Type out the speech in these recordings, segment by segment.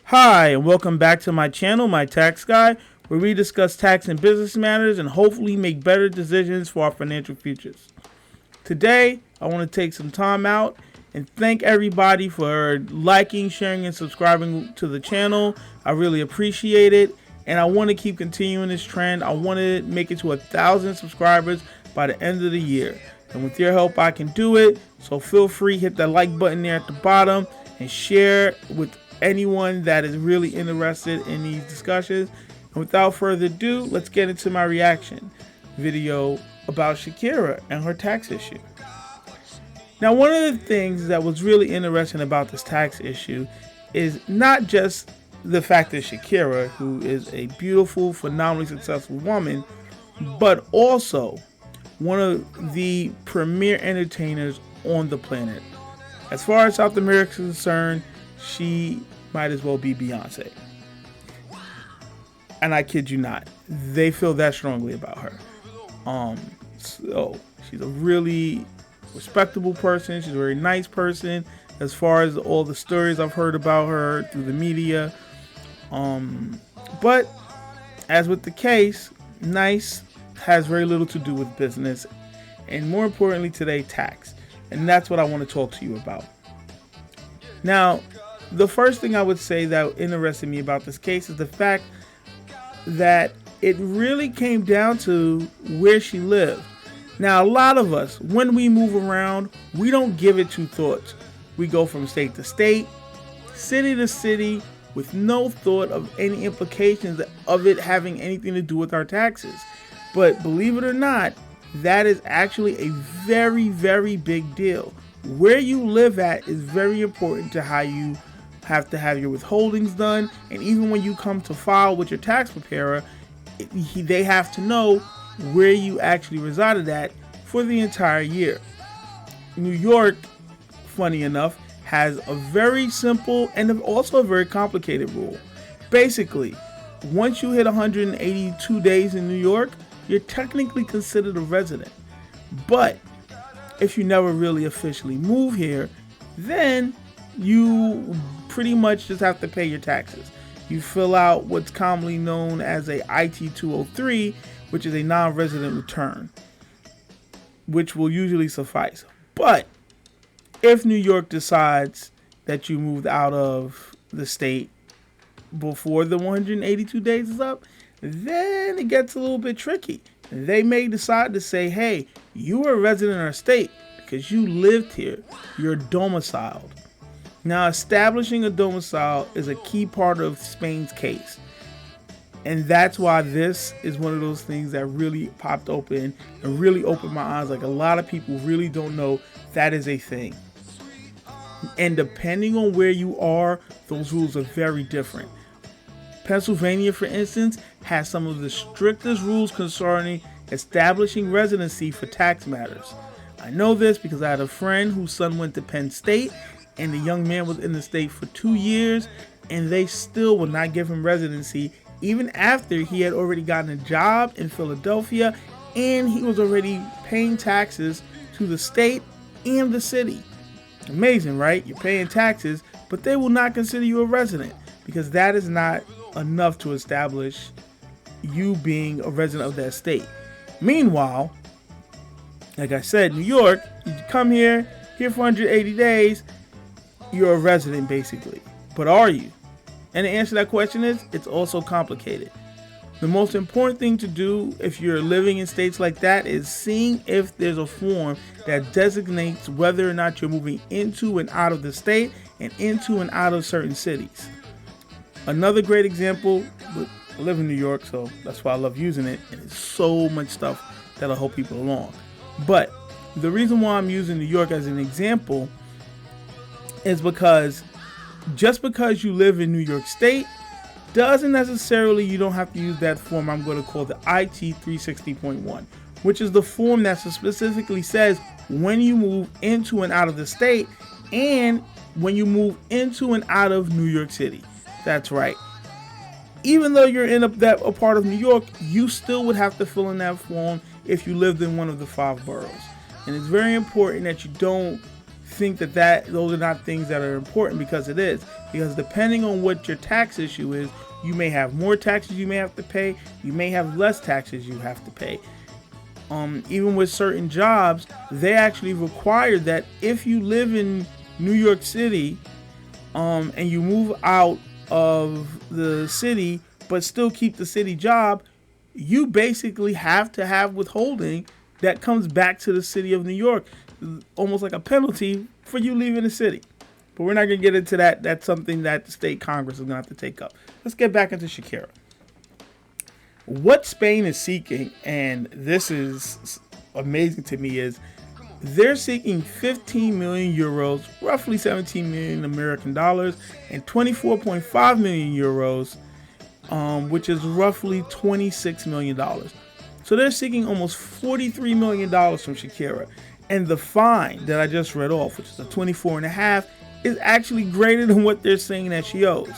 Hi, and welcome back to my channel, My Tax Guy, where we discuss tax and business matters and hopefully make better decisions for our financial futures. Today, I want to take some time out and thank everybody for liking, sharing, and subscribing to the channel. I really appreciate it, and I want to keep continuing this trend. I want to make it to 1,000 subscribers by the end of the year. And with your help, I can do it. So feel free, hit that like button there at the bottom and share with anyone that is really interested in these discussions. And without further ado, let's get into my reaction video about Shakira and her tax issue. Now, one of the things that was really interesting about this tax issue is not just the fact that Shakira, who is a beautiful, phenomenally successful woman, but also one of the premier entertainers on the planet. As far as South America is concerned, she might as well be Beyonce. And I kid you not, they feel that strongly about her. So she's a really respectable person. She's a very nice person as far as all the stories I've heard about her through the media. But as with the case, nice has very little to do with business, and more importantly today, tax. And that's what I want to talk to you about. Now, the first thing I would say that interested me about this case is the fact that it really came down to where she lived. Now, a lot of us, when we move around, we don't give it two thoughts. We go from state to state, city to city, with no thought of any implications of it having anything to do with our taxes. But believe it or not, that is actually a very, very big deal. Where you live at is very important to how you have to have your withholdings done, and even when you come to file with your tax preparer, they have to know where you actually resided at for the entire year. New York, funny enough, has a very simple and also a very complicated rule. Basically, once you hit 182 days in New York, you're technically considered a resident. But if you never really officially move here, then you pretty much just have to pay your taxes. You fill out what's commonly known as a IT-203, which is a non-resident return, which will usually suffice. But if New York decides that you moved out of the state before the 182 days is up, then it gets a little bit tricky. They may decide to say, hey, you are a resident of our state because you lived here. You're domiciled. Now, establishing a domicile is a key part of Spain's case. And that's why this is one of those things that really popped open and really opened my eyes. Like, a lot of people really don't know that is a thing. And depending on where you are, those rules are very different. Pennsylvania, for instance, has some of the strictest rules concerning establishing residency for tax matters. I know this because I had a friend whose son went to Penn State, and the young man was in the state for 2 years, and they still would not give him residency, even after he had already gotten a job in Philadelphia, and he was already paying taxes to the state and the city. Amazing, right? You're paying taxes, but they will not consider you a resident, because that is not enough to establish you being a resident of that state. Meanwhile, like I said, New York, you come here for 180 days, you're a resident basically. But are you? And the answer to that question is, it's also complicated. The most important thing to do if you're living in states like that is seeing if there's a form that designates whether or not you're moving into and out of the state and into and out of certain cities. Another great example, I live in New York, so that's why I love using it, and it's so much stuff that'll help people along. But the reason why I'm using New York as an example is because just because you live in New York State doesn't necessarily you don't have to use that form I'm going to call the IT 360.1, which is the form that specifically says when you move into and out of the state and when you move into and out of New York City. That's right. Even though you're in a part of New York, you still would have to fill in that form if you lived in one of the 5 boroughs. And it's very important that you don't think that those are not things that are important, because it is. Because depending on what your tax issue is, you may have more taxes you may have to pay. You may have less taxes you have to pay. Even with certain jobs, they actually require that if you live in New York City, and you move out of the city but still keep the city job, you basically have to have withholding that comes back to the city of New York, almost like a penalty for you leaving the city. But we're not going to get into that. That's something that the state Congress is going to have to take up. Let's get back into Shakira. What Spain is seeking, and this is amazing to me, is they're seeking 15 million euros, roughly 17 million American dollars, and 24.5 million euros, which is roughly $26 million. So they're seeking almost $43 million from Shakira. And the fine that I just read off, which is a 24.5, is actually greater than what they're saying that she owes.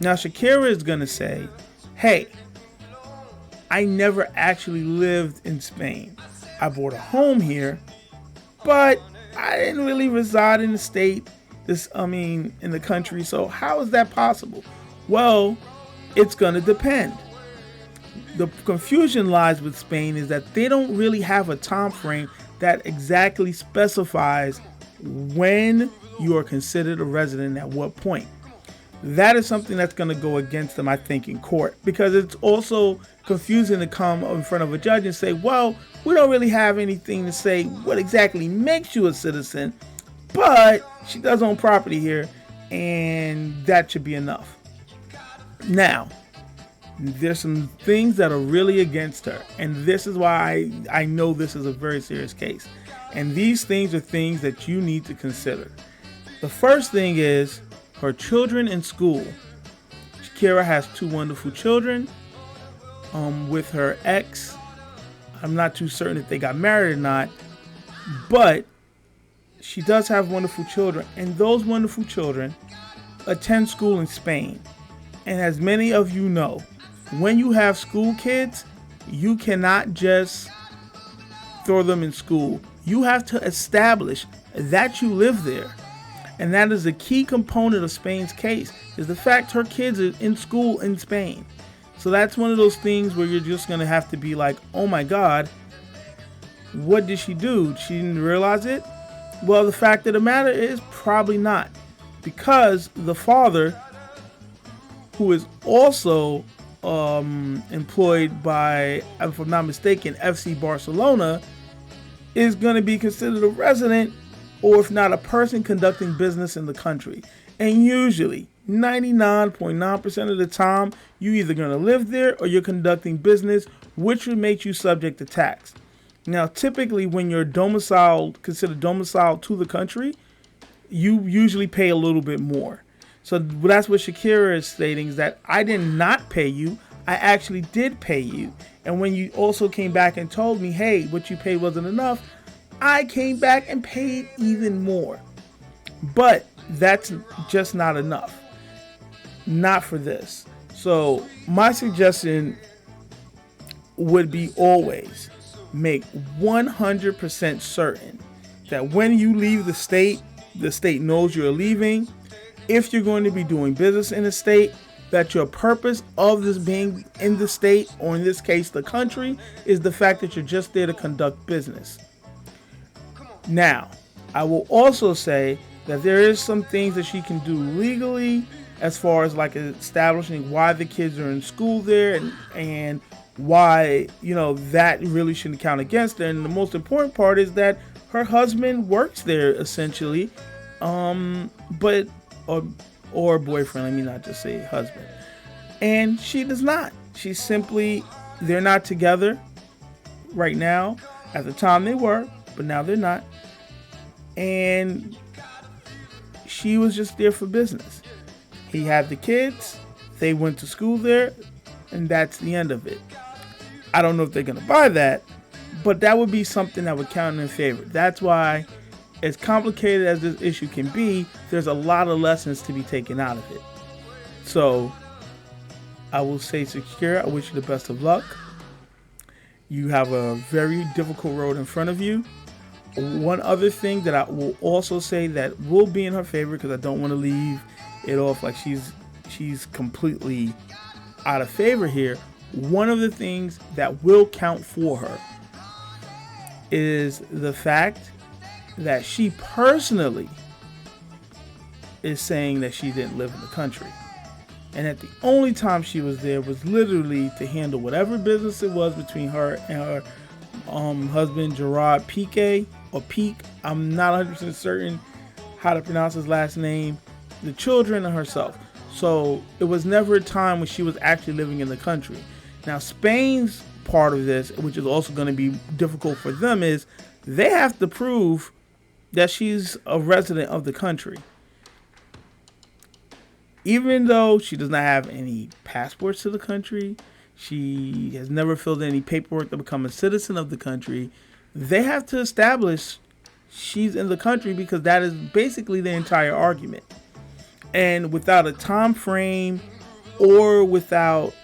Now Shakira is going to say, hey, I never actually lived in Spain. I bought a home here, but I didn't really reside in the state, in the country. So how is that possible? Well, it's going to depend. The confusion lies with Spain is that they don't really have a time frame that exactly specifies when you are considered a resident at what point. That is something that's going to go against them, I think, in court, because it's also confusing to come in front of a judge and say, well, we don't really have anything to say what exactly makes you a citizen, but she does own property here, and that should be enough. Now, there's some things that are really against her, and this is why I know this is a very serious case. And these things are things that you need to consider. The first thing is her children in school. Shakira has 2 wonderful children with her ex. I'm not too certain if they got married or not, but she does have wonderful children, and those wonderful children attend school in Spain. And as many of you know, when you have school kids, you cannot just throw them in school. You have to establish that you live there. And that is a key component of Spain's case, is the fact her kids are in school in Spain. So that's one of those things where you're just going to have to be like, oh my God, what did she do? She didn't realize it? Well, the fact of the matter is probably not. Because the father, who is also employed by, if I'm not mistaken, FC Barcelona, is going to be considered a resident, or if not, a person conducting business in the country. And usually 99.9% of the time, you're either going to live there or you're conducting business, which would make you subject to tax. Now, typically when you're considered domiciled to the country, you usually pay a little bit more. So that's what Shakira is stating, is that I did not pay you. I actually did pay you. And when you also came back and told me, hey, what you paid wasn't enough, I came back and paid even more. But that's just not enough. Not for this. So my suggestion would be always make 100% certain that when you leave the state knows you're leaving. If you're going to be doing business in the state, that your purpose of this being in the state, or in this case the country, is the fact that you're just there to conduct business. Now, I will also say that there is some things that she can do legally, as far as like establishing why the kids are in school there, and why, that really shouldn't count against her. And the most important part is that her husband works there essentially, or boyfriend, let me not just say husband. And she does not. She's simply, they're not together right now. At the time they were, but now they're not. And she was just there for business. He had the kids, they went to school there, and that's the end of it. I don't know if they're going to buy that, but that would be something that would count in favor. That's why, as complicated as this issue can be, there's a lot of lessons to be taken out of it. So I will say, Shakira, I wish you the best of luck. You have a very difficult road in front of you. One other thing that I will also say that will be in her favor, because I don't want to leave it off like she's completely out of favor here. One of the things that will count for her is the fact that she personally is saying that she didn't live in the country, and that the only time she was there was literally to handle whatever business it was between her and her husband Gerard Piqué or Peak. I'm not 100% certain how to pronounce his last name. The children and herself. So it was never a time when she was actually living in the country. Now, Spain's part of this, which is also going to be difficult for them, is they have to prove that she's a resident of the country. Even though she does not have any passports to the country, she has never filled in any paperwork to become a citizen of the country, they have to establish she's in the country, because that is basically the entire argument. And without a time frame or without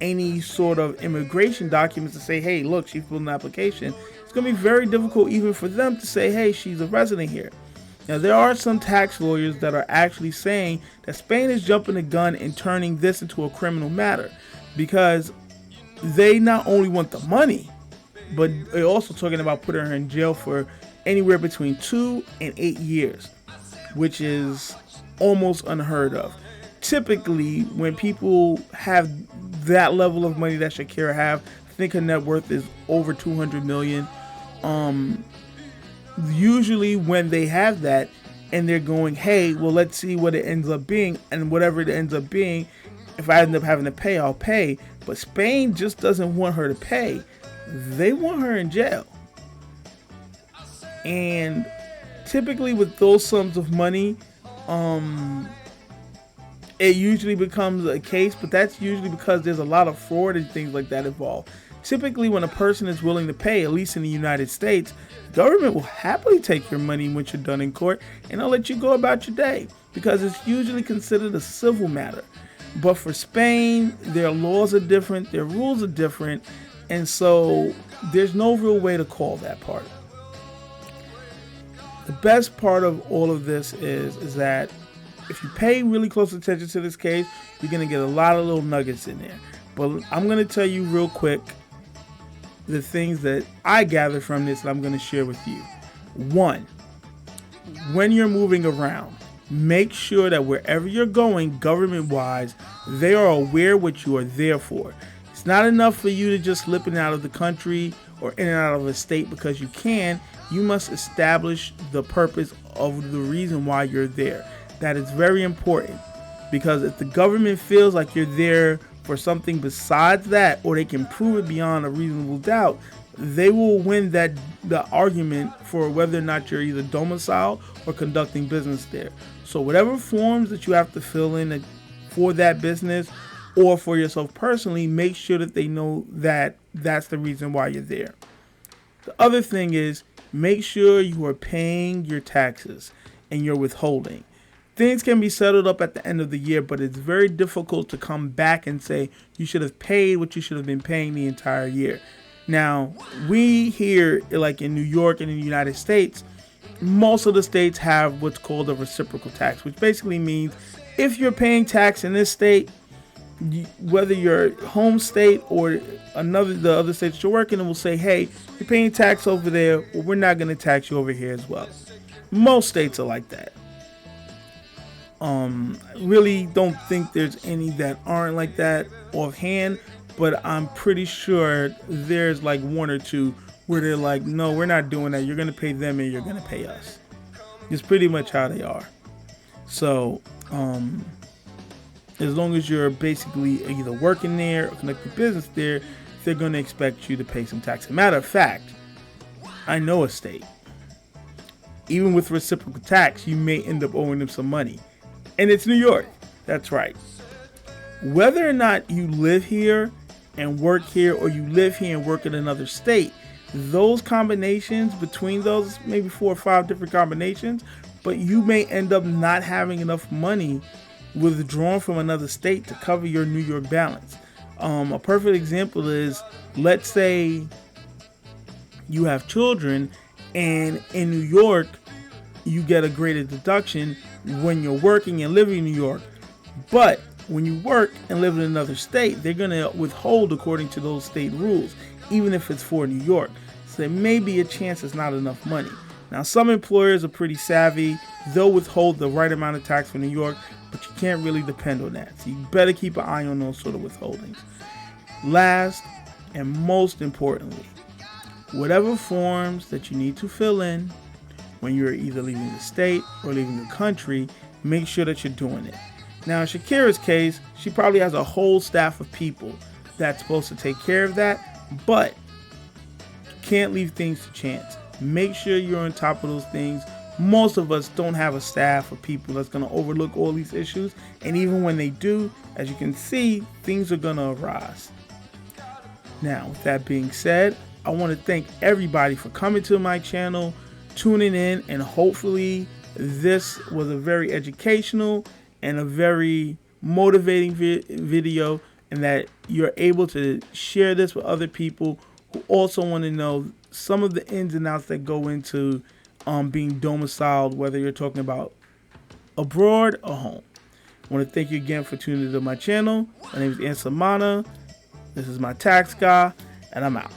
any sort of immigration documents to say, hey, look, she filled an application, it's going to be very difficult even for them to say, hey, she's a resident here. Now, there are some tax lawyers that are actually saying that Spain is jumping the gun and turning this into a criminal matter, because they not only want the money, but they're also talking about putting her in jail for anywhere between 2 and 8 years, which is almost unheard of. Typically, when people have that level of money that Shakira have, I think her net worth is over 200 million. Usually when they have that and they're going, hey, well, let's see what it ends up being, and whatever it ends up being, if I end up having to pay, I'll pay. But Spain just doesn't want her to pay. They want her in jail. And typically with those sums of money, it usually becomes a case, but that's usually because there's a lot of fraud and things like that involved. Typically, when a person is willing to pay, at least in the United States, the government will happily take your money once you're done in court, and they'll let you go about your day, because it's usually considered a civil matter. But for Spain, their laws are different, their rules are different, and so there's no real way to call that part. The best part of all of this is that if you pay really close attention to this case, you're going to get a lot of little nuggets in there. But I'm going to tell you real quick the things that I gathered from this that I'm going to share with you. 1, when you're moving around, make sure that wherever you're going, government-wise, they are aware what you are there for. It's not enough for you to just slip in and out of the country or in and out of a state because you can. You must establish the purpose of the reason why you're there. That is very important, because if the government feels like you're there for something besides that, or they can prove it beyond a reasonable doubt, they will win the argument for whether or not you're either domiciled or conducting business there. So whatever forms that you have to fill in for that business or for yourself personally, make sure that they know that that's the reason why you're there. The other thing is, make sure you are paying your taxes and your withholding. Things can be settled up at the end of the year, but it's very difficult to come back and say you should have paid what you should have been paying the entire year. Now, we here, like in New York and in the United States, most of the states have what's called a reciprocal tax, which basically means if you're paying tax in this state, whether your home state or the other state that you're working in will say, hey, you're paying tax over there, well, we're not going to tax you over here as well. Most states are like that. Really don't think there's any that aren't like that offhand, but I'm pretty sure there's like 1 or 2 where they're like, no, we're not doing that. You're going to pay them and you're going to pay us. It's pretty much how they are. So, as long as you're basically either working there or conducting business there, they're going to expect you to pay some tax. As a matter of fact, I know a state, even with reciprocal tax, you may end up owing them some money. And it's New York. That's right. Whether or not you live here and work here, or you live here and work in another state, those combinations between those, maybe 4 or 5 different combinations, but you may end up not having enough money withdrawn from another state to cover your New York balance. A perfect example is, let's say you have children, and in New York, you get a greater deduction when you're working and living in New York. But when you work and live in another state, they're going to withhold according to those state rules, even if it's for New York. So there may be a chance it's not enough money. Now, some employers are pretty savvy. They'll withhold the right amount of tax for New York, but you can't really depend on that. So you better keep an eye on those sort of withholdings. Last and most importantly, whatever forms that you need to fill in when you're either leaving the state or leaving the country, make sure that you're doing it. Now, in Shakira's case, she probably has a whole staff of people that's supposed to take care of that, but you can't leave things to chance. Make sure you're on top of those things. Most of us don't have a staff of people that's going to overlook all these issues, and even when they do, as you can see, things are going to arise. Now, with that being said, I want to thank everybody for coming to my channel, tuning in, and hopefully this was a very educational and a very motivating video, and that you're able to share this with other people who also want to know some of the ins and outs that go into being domiciled, whether you're talking about abroad or home. I want to thank you again for tuning into my channel. My name is Ansamana. This is my tax guy, and I'm out.